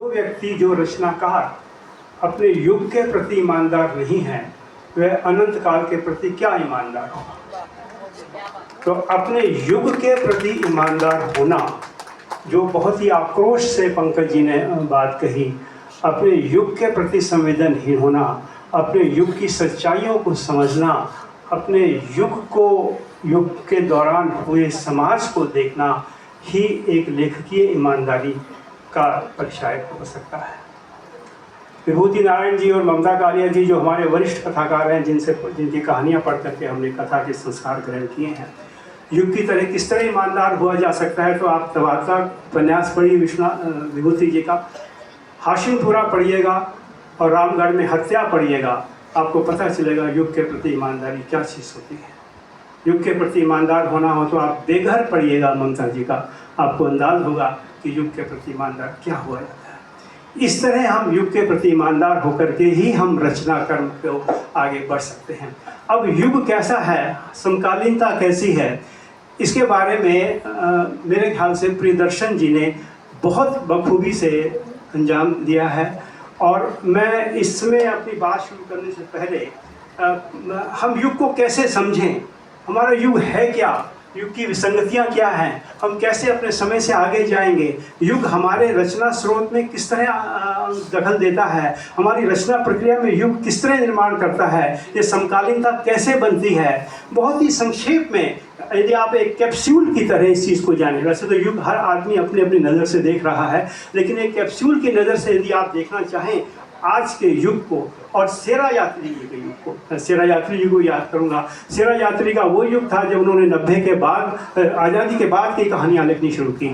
व्यक्ति जो रचनाकार अपने युग के प्रति ईमानदार नहीं है, वह अनंत काल के प्रति क्या ईमानदार होगा। तो अपने युग के प्रति ईमानदार होना, जो बहुत ही आक्रोश से पंकज जी ने बात कही, अपने युग के प्रति संवेदनहीन होना, अपने युग की सच्चाइयों को समझना, अपने युग के दौरान हुए समाज को देखना ही एक लेखकीय ईमानदारी का परिचायक हो सकता है। विभूति नारायण जी और ममता कालिया जी जो हमारे वरिष्ठ कथाकार हैं, जिनकी कहानियाँ पढ़ करके हमने कथा के संस्कार ग्रहण किए हैं, युग की तरह किस तरह ईमानदार हुआ जा सकता है, तो आप तबादला उपन्यास पढ़िए विभूति जी का, हाशिमपुरा पढ़िएगा और रामगढ़ में हत्या पढ़िएगा, आपको पता चलेगा युग के प्रति ईमानदारी क्या चीज़ होती है। युग के प्रति ईमानदार होना हो तो आप बेघर पढ़िएगा ममता जी का, आपको अंदाज होगा कि युग के प्रति ईमानदार क्या हुआ जाता है। इस तरह हम युग के प्रति ईमानदार होकर के ही हम रचना कर्म को आगे बढ़ सकते हैं। अब युग कैसा है, समकालीनता कैसी है, इसके बारे में मेरे ख्याल से प्रियदर्शन जी ने बहुत बखूबी से अंजाम दिया है। और मैं इसमें अपनी बात शुरू करने से पहले हम युग को कैसे समझें, हमारा युग है क्या, युग की विसंगतियाँ क्या हैं, हम कैसे अपने समय से आगे जाएंगे, युग हमारे रचना स्रोत में किस तरह दखल देता है, हमारी रचना प्रक्रिया में युग किस तरह निर्माण करता है, ये समकालीनता कैसे बनती है। बहुत ही संक्षेप में यदि आप एक कैप्सूल की तरह इस चीज़ को जानें, वैसे तो युग हर आदमी अपनी अपनी नज़र से देख रहा है, लेकिन एक कैप्सूल की नज़र से यदि आप देखना चाहें आज के युग को और शेरा यात्री के युग को, मैं शेरा यात्री जी को याद करूंगा। शेरा यात्री का वो युग था जब उन्होंने 90 के बाद, आज़ादी के बाद की कहानियाँ लिखनी शुरू की।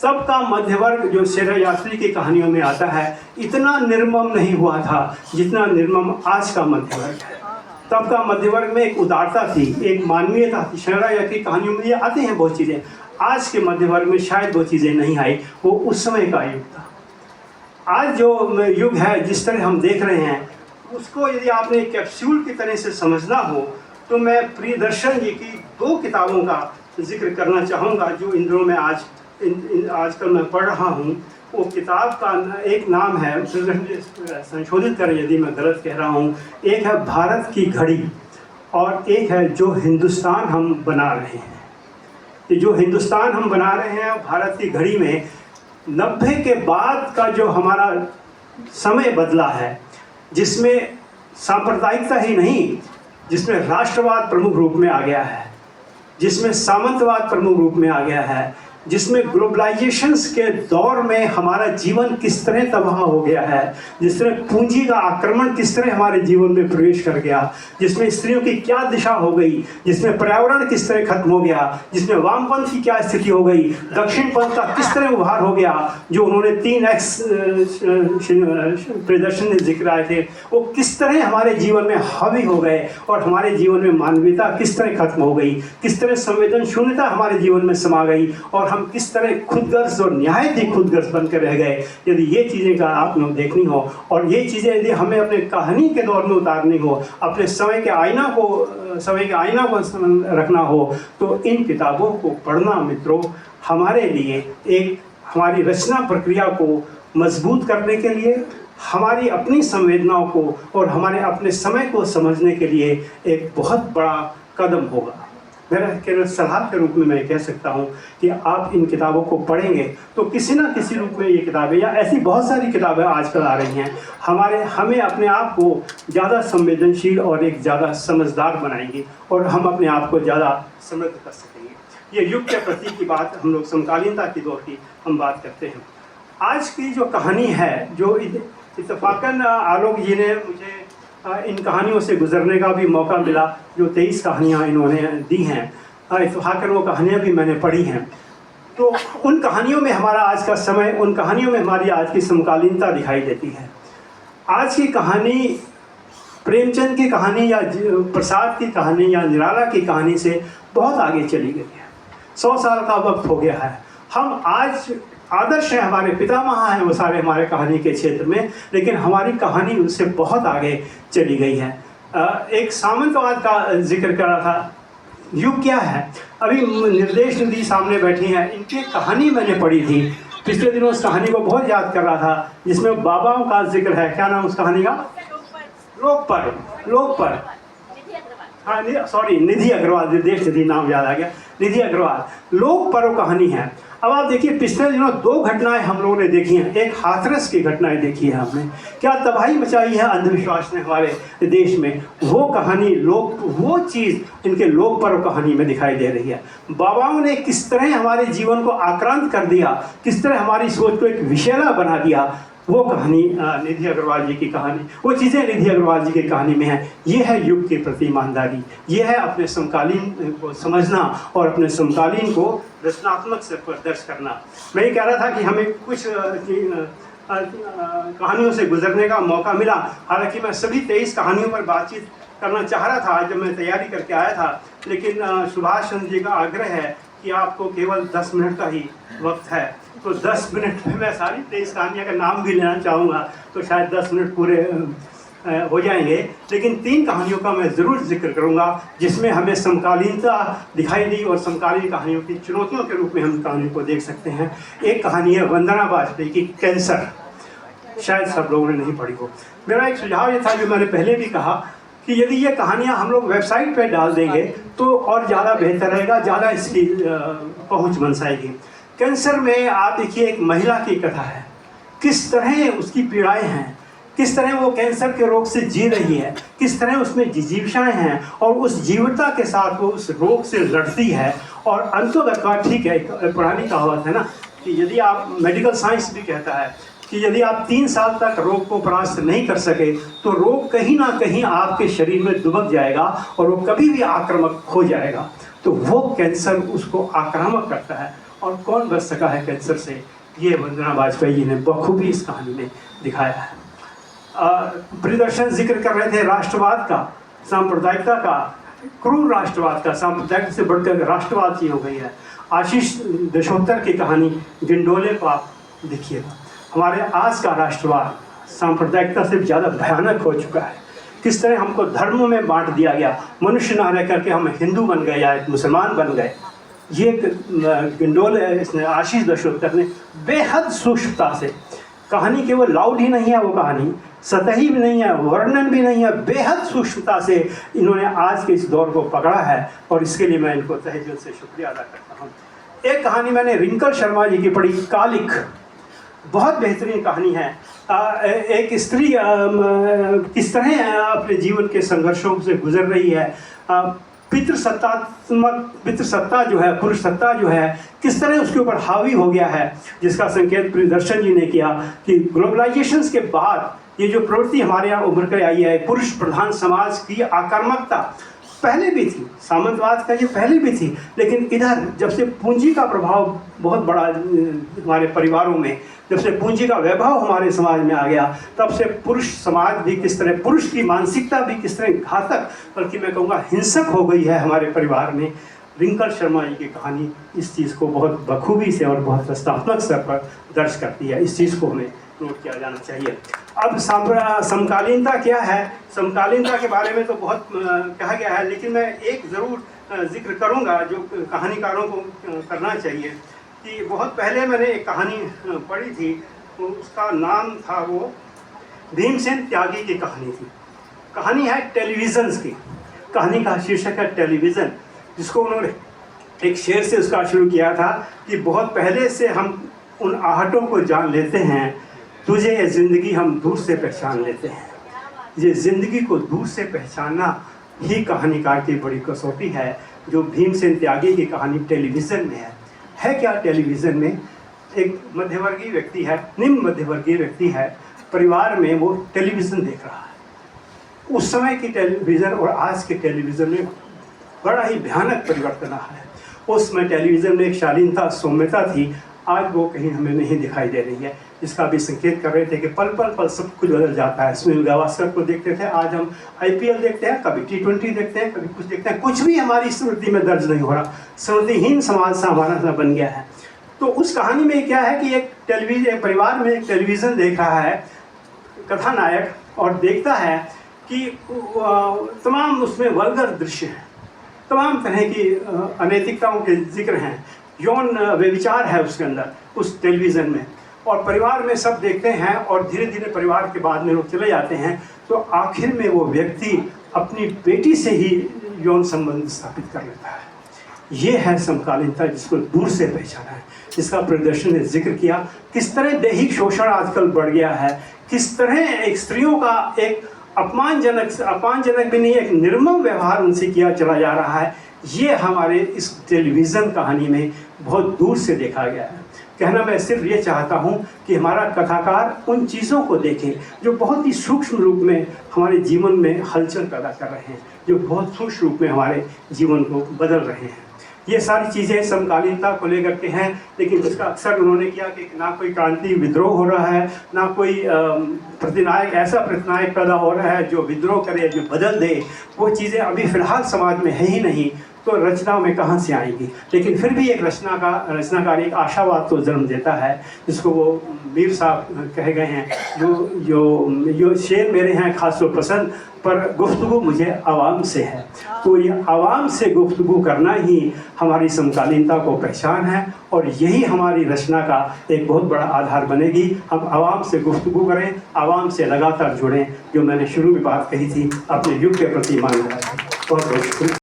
तब का मध्य वर्ग जो शेरा यात्री की कहानियों में आता है, इतना निर्मम नहीं हुआ था जितना निर्मम आज का मध्य वर्ग है। तब का मध्य वर्ग में एक उदारता थी, एक मानवीयता थी। शेरा यात्री की कहानियों में ये आते हैं बहुत चीज़ें, आज के मध्य वर्ग में शायद वो चीज़ें नहीं आई, वो उस समय का युग था। आज जो युग है जिस तरह हम देख रहे हैं, उसको यदि आपने कैप्सूल की तरह से समझना हो तो मैं प्रियदर्शन जी की 2 किताबों का जिक्र करना चाहूँगा जो इन दिनों में आजकल मैं पढ़ रहा हूँ। वो किताब का एक नाम है, संशोधित करें यदि मैं गलत कह रहा हूँ, एक है भारत की घड़ी और एक है जो हिंदुस्तान हम बना रहे हैं। ये जो हिंदुस्तान हम बना रहे हैं भारत की घड़ी में 90 के बाद का जो हमारा समय बदला है, जिसमें सांप्रदायिकता ही नहीं, जिसमें राष्ट्रवाद प्रमुख रूप में आ गया है, जिसमें सामंतवाद प्रमुख रूप में आ गया है, जिसमें ग्लोबलाइजेशंस के दौर में हमारा जीवन किस तरह तबाह हो गया है, जिस तरह पूंजी का आक्रमण किस तरह हमारे जीवन में प्रवेश कर गया, जिसमें स्त्रियों की क्या दिशा हो गई, जिसमें पर्यावरण किस तरह खत्म हो गया, जिसमें वामपंथ की क्या स्थिति हो गई, दक्षिण पंथ का किस तरह उभार हो गया, जो उन्होंने 3x प्रदर्शन में जिक्र आए थे, वो किस तरह हमारे जीवन में हावी हो गए और हमारे जीवन में मानवीयता किस तरह खत्म हो गई, किस तरह संवेदन शून्यता हमारे जीवन में समा गई और हम किस तरह खुदगर्ज और निहायत ही खुदगर्ज बनकर रह गए। यदि ये चीज़ें का आपने देखनी हो और ये चीज़ें यदि हमें अपने कहानी के दौर में उतारनी हो, अपने समय के आईना को रखना हो, तो इन किताबों को पढ़ना मित्रों हमारे लिए एक हमारी रचना प्रक्रिया को मजबूत करने के लिए, हमारी अपनी संवेदनाओं को और हमारे अपने समय को समझने के लिए एक बहुत बड़ा कदम होगा। मेरा केवल सलाह के रूप में मैं कह सकता हूँ कि आप इन किताबों को पढ़ेंगे तो किसी न किसी रूप में ये किताबें या ऐसी बहुत सारी किताबें आजकल आ रही हैं, हमें अपने आप को ज़्यादा संवेदनशील और एक ज़्यादा समझदार बनाएंगी और हम अपने आप को ज़्यादा समृद्ध कर सकेंगे। ये युग के प्रति की बात, हम लोग समकालीनता की दौर की हम बात करते हैं। आज की जो कहानी है, जो इत्तफाकन आलोक जी ने मुझे इन कहानियों से गुजरने का भी मौका मिला, जो 23 कहानियाँ इन्होंने दी हैं, इत्तफाकन वो कहानियाँ भी मैंने पढ़ी हैं। तो उन कहानियों में हमारा आज का समय, उन कहानियों में हमारी आज की समकालीनता दिखाई देती है। आज की कहानी प्रेमचंद की कहानी या प्रसाद की कहानी या निराला की कहानी से बहुत आगे चली गई है। 100 साल का वक्त हो गया है। हम आज आदर्श है, हमारे पितामह हैं वो सारे हमारे कहानी के क्षेत्र में, लेकिन हमारी कहानी उससे बहुत आगे चली गई है। एक सामंतवाद का जिक्र कर रहा था, युग क्या है। अभी निर्देश नदी सामने बैठी हैं, इनकी कहानी मैंने पढ़ी थी पिछले दिनों उस कहानी को बहुत याद कर रहा था जिसमें बाबाओं का जिक्र है। क्या नाम उस कहानी का? लोक पर। हाँ सॉरी, निधि अग्रवाल, देश निधि नाम याद आ गया, निधि अग्रवाल। लोक पर वो कहानी है। अब आप देखिए, पिछले दिनों 2 घटनाएं हम लोगों ने देखी हैं। एक हाथरस की घटनाएं देखी है हमने, क्या तबाही मचाई है अंधविश्वास ने हमारे देश में। वो कहानी वो चीज़ इनके लोक पर्व कहानी में दिखाई दे रही है। बाबाओं ने किस तरह हमारे जीवन को आक्रांत कर दिया, किस तरह हमारी सोच को एक विषैला बना दिया, वो कहानी निधि अग्रवाल जी की कहानी, वो चीज़ें निधि अग्रवाल जी की कहानी में है। ये है युग के प्रति ईमानदारी, ये है अपने समकालीन को समझना और अपने समकालीन को रचनात्मक से दर्ज करना। मैं ये कह रहा था कि हमें कुछ कहानियों से गुजरने का मौका मिला। हालांकि मैं सभी 23 कहानियों पर बातचीत करना चाह रहा था जब मैं तैयारी करके आया था, लेकिन सुभाष चंद्र जी का आग्रह है कि आपको केवल 10 मिनट का ही वक्त है, तो 10 मिनट में मैं सारी 23 कहानियों का नाम भी लेना चाहूँगा तो शायद 10 मिनट पूरे हो जाएंगे। लेकिन 3 कहानियों का मैं ज़रूर जिक्र करूँगा जिसमें हमें समकालीनता दिखाई दी और समकालीन कहानियों की चुनौतियों के रूप में हम कहानी को देख सकते हैं। एक कहानी है वंदना वाजपेयी की कैंसर, शायद सब लोगों ने नहीं पढ़ी हो। मेरा एक सुझाव ये था, जो मैंने पहले भी कहा, कि यदि ये कहानियाँ हम लोग वेबसाइट पर डाल देंगे तो और ज़्यादा बेहतर रहेगा, ज़्यादा इसकी पहुँच बन जाएगी। कैंसर में आप देखिए, एक महिला की कथा है, किस तरह उसकी पीड़ाएं हैं, किस तरह वो कैंसर के रोग से जी रही है, किस तरह उसमें जिजीविषाएं हैं और उस जीवता के साथ वो उस रोग से लड़ती है। और अंततः ठीक है, एक पुरानी कहावत है ना कि यदि आप, मेडिकल साइंस भी कहता है कि यदि आप 3 साल तक रोग को परास्त नहीं कर सके तो रोग कहीं ना कहीं आपके शरीर में दुबक जाएगा और वो कभी भी आक्रामक हो जाएगा। तो वो कैंसर उसको आक्रामक करता है। और कौन बच सका है कैंसर से, ये वंदना वाजपेयी जी ने बखूबी इस कहानी में दिखाया है। प्रियदर्शन जिक्र कर रहे थे राष्ट्रवाद का, सांप्रदायिकता का, क्रूर राष्ट्रवाद का, सांप्रदायिक से बढ़कर राष्ट्रवाद की हो गई है। आशीष दशोत्तर की कहानी गिंडोले को आप देखिएगा। हमारे आज का राष्ट्रवाद सांप्रदायिकता से ज़्यादा भयानक हो चुका है। किस तरह हमको धर्मों में बांट दिया गया, मनुष्य ना रह करके हम हिंदू बन गए या मुसलमान बन गए। ये गिंडोले, इसने आशीष दशोत्तर ने बेहद सूक्ष्मता से, कहानी केवल लाउड ही नहीं है, वो कहानी सतही भी नहीं है, वर्णन भी नहीं है, बेहद सूक्ष्मता से इन्होंने आज के इस दौर को पकड़ा है और इसके लिए मैं इनको तहे दिल से शुक्रिया अदा करता हूँ। एक कहानी मैंने रिंकल शर्मा जी की पढ़ी, कालिक, बहुत बेहतरीन कहानी है। एक स्त्री किस तरह अपने जीवन के संघर्षों से गुजर रही है। पितृसत्ता जो है, पुरुष सत्ता जो है, किस तरह उसके ऊपर हावी हो गया है, जिसका संकेत प्रियदर्शन जी ने किया कि ग्लोबलाइजेशन के बाद ये जो प्रवृत्ति हमारे यहाँ उभर कर आई है, पुरुष प्रधान समाज की आक्रामकता पहले भी थी, सामंतवाद का ये पहले भी थी, लेकिन इधर जब से पूंजी का प्रभाव बहुत बड़ा हमारे परिवारों में, जब से पूंजी का वैभव हमारे समाज में आ गया, तब से पुरुष समाज भी किस तरह, पुरुष की मानसिकता भी किस तरह घातक, बल्कि मैं कहूँगा हिंसक हो गई है हमारे परिवार में। रिंकल शर्मा जी की कहानी इस चीज़ को बहुत बखूबी से और बहुत रचनात्मक स्तर पर दर्ज करती है। इस चीज़ को हमें नोट किया जाना चाहिए। अब समकालीनता क्या है, समकालीनता के बारे में तो बहुत कहा गया है, लेकिन मैं एक ज़रूर जिक्र करूंगा जो कहानीकारों को करना चाहिए। कि बहुत पहले मैंने एक कहानी पढ़ी थी, उसका नाम था वो भीमसेन त्यागी की कहानी थी। कहानी है टेलीविज़न की, कहानी का शीर्षक है टेलीविज़न, जिसको उन्होंने एक शेर से उसका शुरू किया था कि बहुत पहले से हम उन आहटों को जान लेते हैं, तुझे ये ज़िंदगी हम दूर से पहचान लेते हैं। ये ज़िंदगी को दूर से पहचानना ही कहानीकार की बड़ी कसौटी है, जो भीमसेन त्यागी की कहानी टेलीविज़न में है क्या टेलीविज़न में एक मध्यवर्गीय व्यक्ति है, निम्न मध्यवर्गीय व्यक्ति है, परिवार में वो टेलीविज़न देख रहा है। उस समय की टेलीविज़न और आज के टेलीविज़न में बड़ा ही भयानक परिवर्तन आया है। उस समय टेलीविज़न में एक शालीनता, सौम्यता थी, आज वो कहीं हमें नहीं दिखाई दे रही है। इसका भी संकेत कर रहे थे कि पल पल पल सब कुछ बदल जाता है। सुनील गावस्कर को देखते थे, आज हम IPL देखते हैं, कभी T20 देखते हैं, कभी कुछ देखते हैं, कुछ भी हमारी स्मृति में दर्ज नहीं हो रहा। स्मृतिहीन समाज सा हमारा सा बन गया है। तो उस कहानी में क्या है कि एक परिवार में एक टेलीविज़न देख रहा है कथानायक, और देखता है कि तमाम उसमें वल्गर दृश्य हैं, तमाम तरह की अनैतिकताओं के जिक्र हैं, यौन व्यभिचार है उसके अंदर, उस टेलीविज़न में, और परिवार में सब देखते हैं और धीरे धीरे परिवार के बाद में लोग चले जाते हैं, तो आखिर में वो व्यक्ति अपनी बेटी से ही यौन संबंध स्थापित कर लेता है। ये है समकालीनता, जिसको दूर से पहचाना है, जिसका प्रदर्शन ने जिक्र किया। किस तरह दैहिक शोषण आजकल बढ़ गया है, किस तरह एक स्त्रियों का एक अपमानजनक भी नहीं, एक निर्मम व्यवहार उनसे किया चला जा रहा है। ये हमारे इस टेलीविज़न कहानी में बहुत दूर से देखा गया है। कहना मैं सिर्फ ये चाहता हूँ कि हमारा कथाकार उन चीज़ों को देखे जो बहुत ही सूक्ष्म रूप में हमारे जीवन में हलचल पैदा कर रहे हैं, जो बहुत सूक्ष्म रूप में हमारे जीवन को बदल रहे हैं। ये सारी चीज़ें समकालीनता को लेकर के हैं, लेकिन उसका अक्सर उन्होंने किया कि ना कोई क्रांति विद्रोह हो रहा है, ना कोई ऐसा प्रतिनायक पैदा हो रहा है जो विद्रोह करे, जो बदल दे। वो चीज़ें अभी फ़िलहाल समाज में है ही नहीं, तो रचनाओं में कहाँ से आएंगी। लेकिन फिर भी एक रचनाकार एक आशावाद को जन्म देता है, जिसको वो मीर साहब कहे गए हैं, जो शेर मेरे हैं खासो पसंद, पर गुफ्तगू मुझे आवाम से है। तो ये आवाम से गुफ्तगू करना ही हमारी समकालीनता को पहचान है, और यही हमारी रचना का एक बहुत बड़ा आधार बनेगी। हम आवाम से गुफ्तगू करें, आवाम से लगातार जुड़ें, जो मैंने शुरू में बात कही थी, अपने युग के प्रति ईमानदार। बहुत बहुत शुक्रिया।